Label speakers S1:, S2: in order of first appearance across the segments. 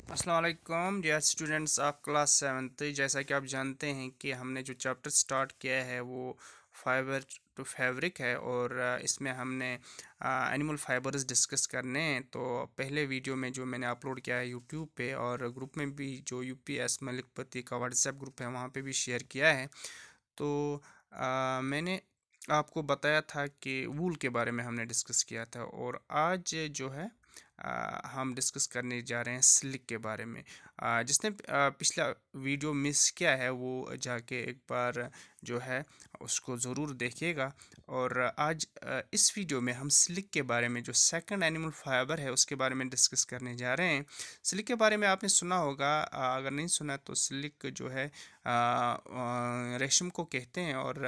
S1: अस्सलाम वालेकुम dear students of class 7th। जैसा कि आप जानते हैं कि हमने जो चैप्टर स्टार्ट किया है वो फाइबर टू फैब्रिक है और इसमें हमने एनिमल फाइबर्स डिस्कस करने हैं। तो पहले वीडियो में जो मैंने अपलोड किया है यूट्यूब पे और ग्रुप में भी जो यूपीएस मलिकपति का व्हाट्सएप ग्रुप है वहाँ पे भी शेयर किया है। तो मैंने आपको बताया था कि वूल के बारे में हमने डिस्कस किया था और आज जो है हम डिस्कस करने जा रहे हैं सिल्क के बारे में। जिसने पिछला वीडियो मिस किया है वो जाके एक बार जो है उसको ज़रूर देखिएगा। और आज इस वीडियो में हम सिल्क के बारे में जो सेकंड एनिमल फाइबर है उसके बारे में डिस्कस करने जा रहे हैं। सिल्क के बारे में आपने सुना होगा, अगर नहीं सुना तो सिल्क जो है रेशम को कहते हैं। और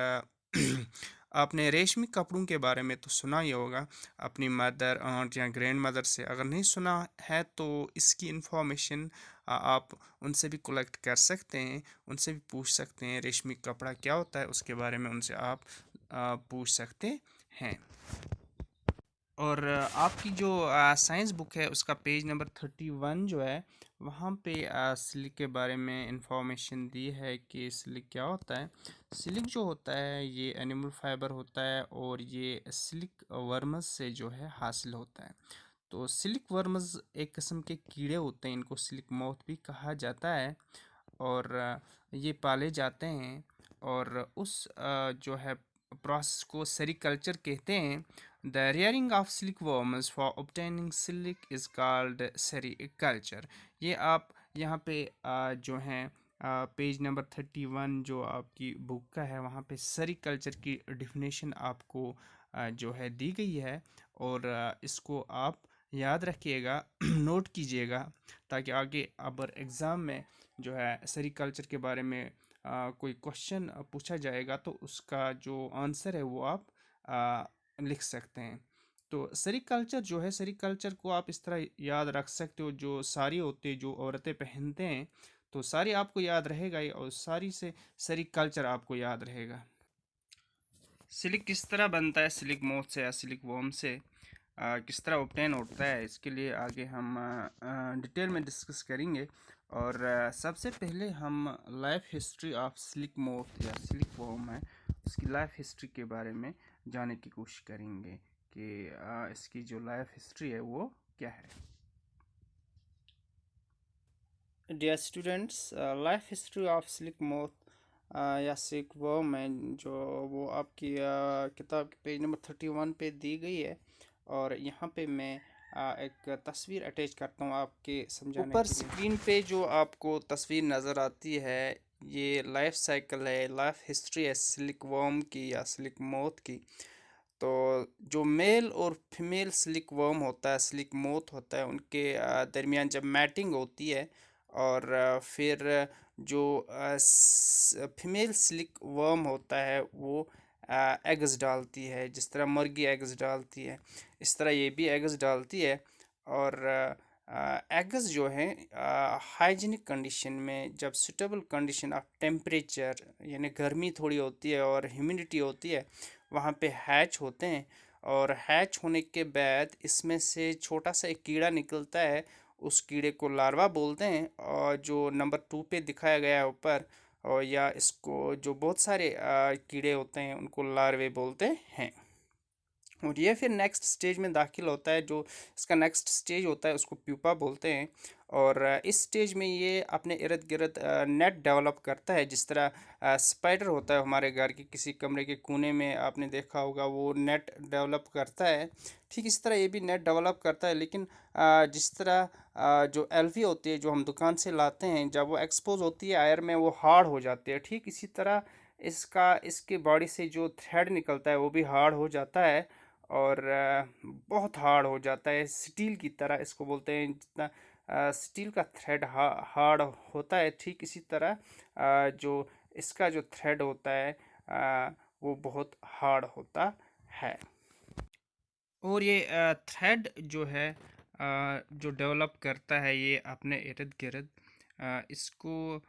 S1: आपने रेशमी कपड़ों के बारे में तो सुना ही होगा अपनी मदर आंट या ग्रैंड मदर से। अगर नहीं सुना है तो इसकी इंफॉर्मेशन आप उनसे भी कलेक्ट कर सकते हैं, उनसे भी पूछ सकते हैं रेशमी कपड़ा क्या होता है, उसके बारे में उनसे आप पूछ सकते हैं। और आपकी जो साइंस बुक है उसका पेज नंबर 31 जो है वहाँ पे सिल्क के बारे में इंफॉर्मेशन दी है कि सिल्क क्या होता है। सिल्क जो होता है ये एनिमल फाइबर होता है और ये सिल्क वर्मस से जो है हासिल होता है। तो सिल्क वर्मस एक किस्म के कीड़े होते हैं, इनको सिल्क मौथ भी कहा जाता है। और ये पाले जाते हैं और उस जो है प्रोसेस को सेरीकल्चर कहते हैं। The rearing of silkworms for obtaining silk is called sericulture। ये आप यहाँ पे जो हैं पेज नंबर 31 जो आपकी बुक का है वहाँ पे सेरीकल्चर की डिफिनेशन आपको जो है दी गई है। और इसको आप याद रखिएगा नोट कीजिएगा ताकि आगे अगर एग्ज़ाम में जो है सेरीकल्चर के बारे में कोई क्वेश्चन पूछा जाएगा तो उसका जो आंसर है वो आप लिख सकते हैं। तो सेरीकल्चर जो है, सेरीकल्चर को आप इस तरह याद रख सकते हो, जो साड़ी होती है जो औरतें पहनते हैं तो साड़ी आपको याद रहेगा ही और साड़ी से सेरीकल्चर आपको याद रहेगा। सिल्क किस तरह बनता है, सिल्क मोथ से या सिल्क वॉर्म से किस तरह ऑब्टेन होता है, इसके लिए आगे हम डिटेल में डिस्कस करेंगे। और सबसे पहले हम life history of silk moth या सिल्क वॉर्म है उसकी लाइफ हिस्ट्री के बारे में जानने की कोशिश करेंगे कि इसकी जो लाइफ हिस्ट्री है वो क्या है। Dear students, life history of silk moth या सिल्क वर्म है जो वो आपकी किताब के पेज नंबर 31 पे दी गई है। और यहाँ पे मैं एक तस्वीर अटैच करता हूँ आपके समझाने ऊपर के लिए। स्क्रीन पे जो आपको तस्वीर नज़र आती है ये लाइफ साइकिल है, लाइफ हिस्ट्री है सिल्क वर्म की या सिल्क मोथ की। तो जो मेल और फीमेल सिल्क वर्म होता है, सिल्क मोथ होता है, उनके दरमियान जब मैटिंग होती है और फिर जो फीमेल सिल्क वर्म होता है वो एग्स डालती है। जिस तरह मुर्गी एग्स डालती है इस तरह ये भी एग्स डालती है। और एग्स जो हैं हाइजीनिक कंडीशन में जब सुटेबल कंडीशन ऑफ टेम्परेचर यानी गर्मी थोड़ी होती है और ह्यूमिडिटी होती है वहाँ पे हैच होते हैं। और हैच होने के बाद इसमें से छोटा सा एक कीड़ा निकलता है, उस कीड़े को लार्वा बोलते हैं। और जो नंबर 2 पे दिखाया गया है ऊपर, और या इसको जो बहुत सारे कीड़े होते हैं उनको लार्वे बोलते हैं। और ये फिर नेक्स्ट स्टेज में दाखिल होता है, जो इसका नेक्स्ट स्टेज होता है उसको प्यूपा बोलते हैं। और इस स्टेज में ये अपने इर्द गिर्द नेट डेवलप करता है। जिस तरह स्पाइडर होता है हमारे घर के किसी कमरे के कोने में आपने देखा होगा वो नेट डेवलप करता है, ठीक इसी तरह ये भी नेट डेवलप करता है। लेकिन जिस तरह जो एल्फी होती है जो हम दुकान से लाते हैं जब वो एक्सपोज होती है एयर में वो हार्ड हो जाती है, ठीक इसी तरह इसके बॉडी से जो थ्रेड निकलता है वो भी हार्ड हो जाता है। और बहुत हार्ड हो जाता है, स्टील की तरह इसको बोलते हैं। जितना स्टील का थ्रेड हार्ड होता है ठीक इसी तरह जो इसका जो थ्रेड होता है वो बहुत हार्ड होता है। और ये थ्रेड जो है जो डेवलप करता है ये अपने इर्द गिर्द इसको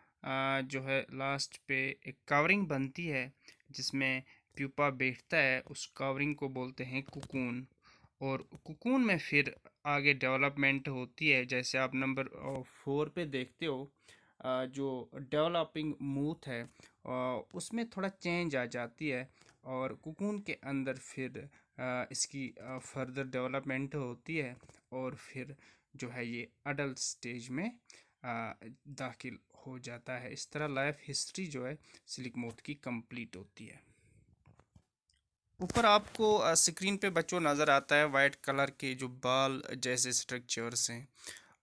S1: जो है लास्ट पे एक कवरिंग बनती है जिसमें प्यूपा बैठता है। उस कवरिंग को बोलते हैं कुकून। और कुकून में फिर आगे डेवलपमेंट होती है, जैसे आप नंबर 4 पे देखते हो, जो डेवलपिंग मूथ है उसमें थोड़ा चेंज आ जाती है, और कुकून के अंदर फिर इसकी फर्दर डेवलपमेंट होती है, और फिर जो है ये अडल्ट स्टेज में दाखिल हो जाता है। इस तरह लाइफ हिस्ट्री जो है सिल्क मोथ की कंप्लीट होती है। ऊपर आपको स्क्रीन पे बच्चों नज़र आता है वाइट कलर के जो बाल जैसे स्ट्रक्चर्स हैं,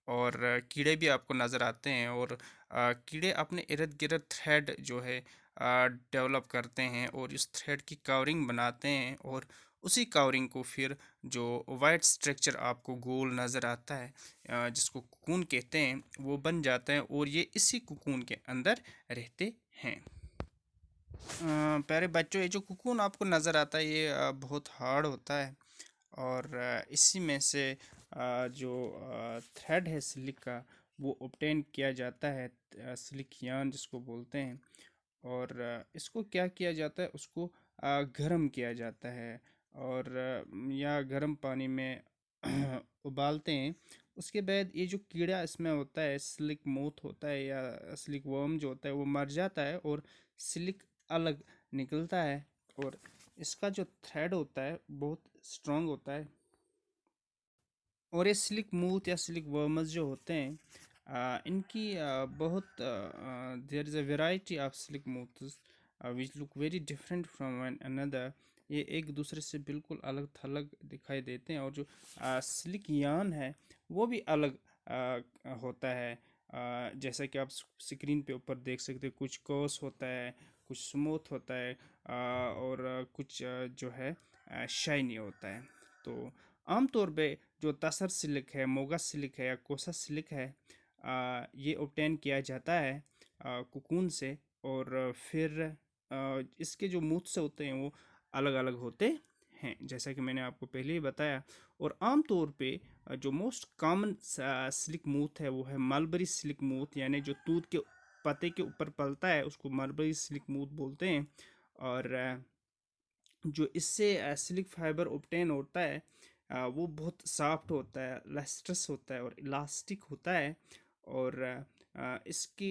S1: और कीड़े भी आपको नज़र आते हैं, और कीड़े अपने इर्द गिर्द थ्रेड जो है डेवलप करते हैं और इस थ्रेड की कवरिंग बनाते हैं, और उसी कवरिंग को फिर जो वाइट स्ट्रक्चर आपको गोल नज़र आता है जिसको कुकून कहते हैं वो बन जाता है, और ये इसी कुकून के अंदर रहते हैं। प्यारे बच्चों, ये जो कुकून आपको नज़र आता है ये बहुत हार्ड होता है, और इसी में से जो थ्रेड है सिल्क का वो ऑब्टेन किया जाता है, सिल्क यार्न जिसको बोलते हैं। और इसको क्या किया जाता है, उसको गर्म किया जाता है, और या गर्म पानी में उबालते हैं। उसके बाद ये जो कीड़ा इसमें होता है, सिल्क मोथ होता है या सिल्क वर्म जो होता है, वो मर जाता है और सिल्क अलग निकलता है, और इसका जो थ्रेड होता है बहुत स्ट्रांग होता है। और ये सिल्क मूथ या सिल्क वर्मस जो होते हैं इनकी बहुत there is a variety of silk moths which look very different from one another. ये एक दूसरे से बिल्कुल अलग थलग दिखाई देते हैं, और जो सिल्क यार्न है वो भी अलग होता है। जैसा कि आप स्क्रीन पे ऊपर देख सकते हो, कुछ कोर्स होता है, कुछ स्मूथ होता है, और कुछ जो है शाइनी होता है। तो आमतौर पे जो तसर सिल्क है, मोगा सिल्क है या कोसा सिल्क है, ये ऑब्टेन किया जाता है कुकून से, और फिर इसके जो मूथ से होते हैं वो अलग अलग होते हैं, जैसा कि मैंने आपको पहले ही बताया। और आमतौर पे जो मोस्ट कॉमन सिल्क मूथ है वो है मलबरी सिल्क मूथ, यानी जो तूत के पत्ते के ऊपर पलता है उसको मलबरी सिल्क मूथ बोलते हैं। और जो इससे सिल्क फाइबर ऑब्टेन होता है वो बहुत सॉफ्ट होता है, लस्ट्रस होता है और इलास्टिक होता है, और इसकी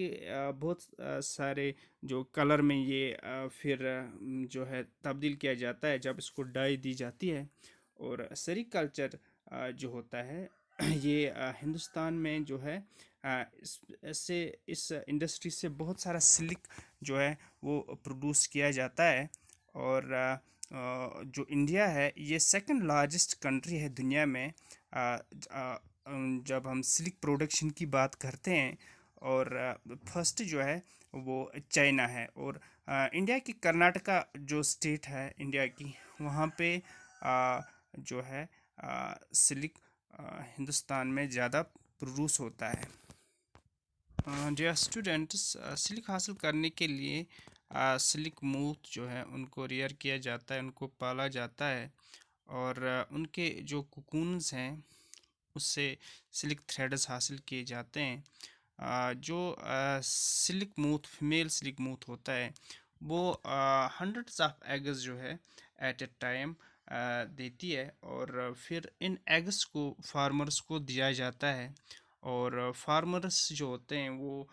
S1: बहुत सारे जो कलर में ये फिर जो है तब्दील किया जाता है जब इसको डाई दी जाती है। और सेरीकल्चर जो होता है ये हिंदुस्तान में जो है इस इंडस्ट्री से बहुत सारा सिल्क जो है वो प्रोड्यूस किया जाता है। और जो इंडिया है ये सेकंड लार्जेस्ट कंट्री है दुनिया में जब हम सिल्क प्रोडक्शन की बात करते हैं, और फर्स्ट जो है वो चाइना है। और इंडिया की कर्नाटका जो स्टेट है इंडिया की, वहाँ पे जो है सिल्क हिंदुस्तान में ज़्यादा प्रोड्यूस होता है। डियर स्टूडेंट्स, सिल्क हासिल करने के लिए सिल्क मूथ जो है उनको रेयर किया जाता है, उनको पाला जाता है, और उनके जो कुकून्स हैं उससे सिल्क थ्रेड्स हासिल किए जाते हैं। जो सिल्क मूथ फीमेल सिल्क मूथ होता है वो हंड्रेड्स ऑफ एग्स जो है एट ए टाइम देती है, और फिर इन एग्स को फार्मर्स को दिया जाता है। और फार्मर्स जो होते हैं वो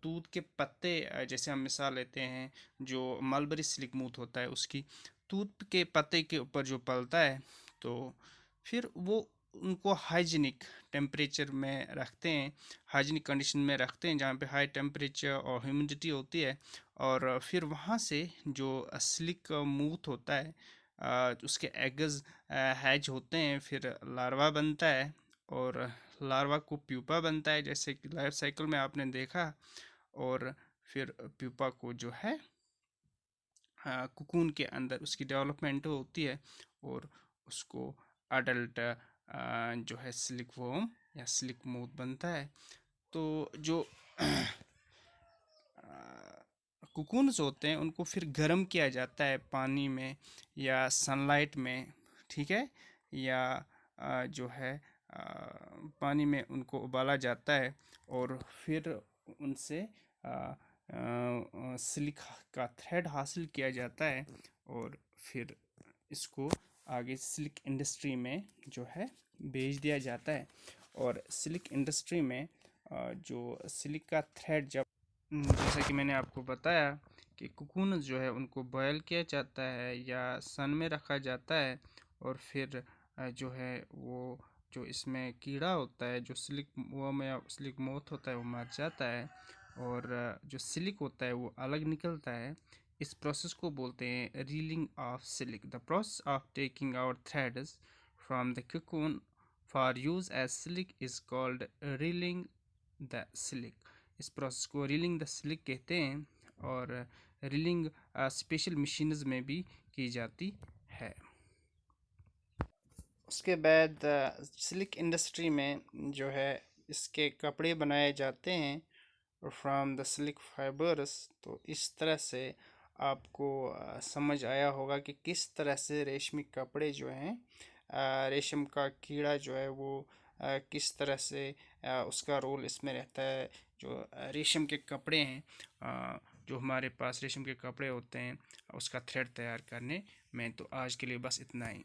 S1: तूत के पत्ते, जैसे हम मिसाल लेते हैं जो मलबरी सिल्क मूथ होता है उसकी, तूत के पत्ते के ऊपर जो पलता है, तो फिर वो उनको हाइजीनिक टेम्परेचर में रखते हैं, हाइजीनिक कंडीशन में रखते हैं जहाँ पे हाई टेम्परेचर और ह्यूमिडिटी होती है। और फिर वहाँ से जो सिल्क मूथ होता है उसके एग्स हैच होते हैं, फिर लार्वा बनता है, और लार्वा को प्यूपा बनता है जैसे कि लाइफ साइकिल में आपने देखा। और फिर प्यूपा को जो है कुकून के अंदर उसकी डेवलपमेंट होती है, और उसको अडल्ट जो है सिल्क वर्म या सिल्क मूथ बनता है। तो जो कुकून्स होते हैं उनको फिर गर्म किया जाता है पानी में या सनलाइट में, ठीक है, या जो है पानी में उनको उबाला जाता है, और फिर उनसे सिल्क का थ्रेड हासिल किया जाता है, और फिर इसको आगे सिल्क इंडस्ट्री में जो है भेज दिया जाता है। और सिल्क इंडस्ट्री में जो सिल्क का थ्रेड जब जैसा कि मैंने आपको बताया कि कोकून जो है उनको बॉयल किया जाता है या सन में रखा जाता है, और फिर जो है वो जो इसमें कीड़ा होता है, जो सिल्क वर्म या सिल्क मोथ होता है, वो मर जाता है, और जो सिल्क होता है वो अलग निकलता है। इस प्रोसेस को बोलते हैं reeling of silk. The process of taking out threads from the cocoon for use as silk is called reeling the silk. इस प्रोसेस को रीलिंग द सिल्क कहते हैं, और रीलिंग स्पेशल मशीन्स में भी की जाती है। उसके बाद सिल्क इंडस्ट्री में जो है इसके कपड़े बनाए जाते हैं फ्रॉम द सिल्क फाइबर्स। तो इस तरह से आपको समझ आया होगा कि किस तरह से रेशमी कपड़े जो हैं, रेशम का कीड़ा जो है वो किस तरह से उसका रोल इसमें रहता है। जो रेशम के कपड़े हैं, जो हमारे पास रेशम के कपड़े होते हैं, उसका थ्रेड तैयार करने में। तो आज के लिए बस इतना ही।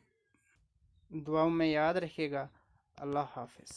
S1: दुआओं में याद रखिएगा। अल्लाह हाफिज़।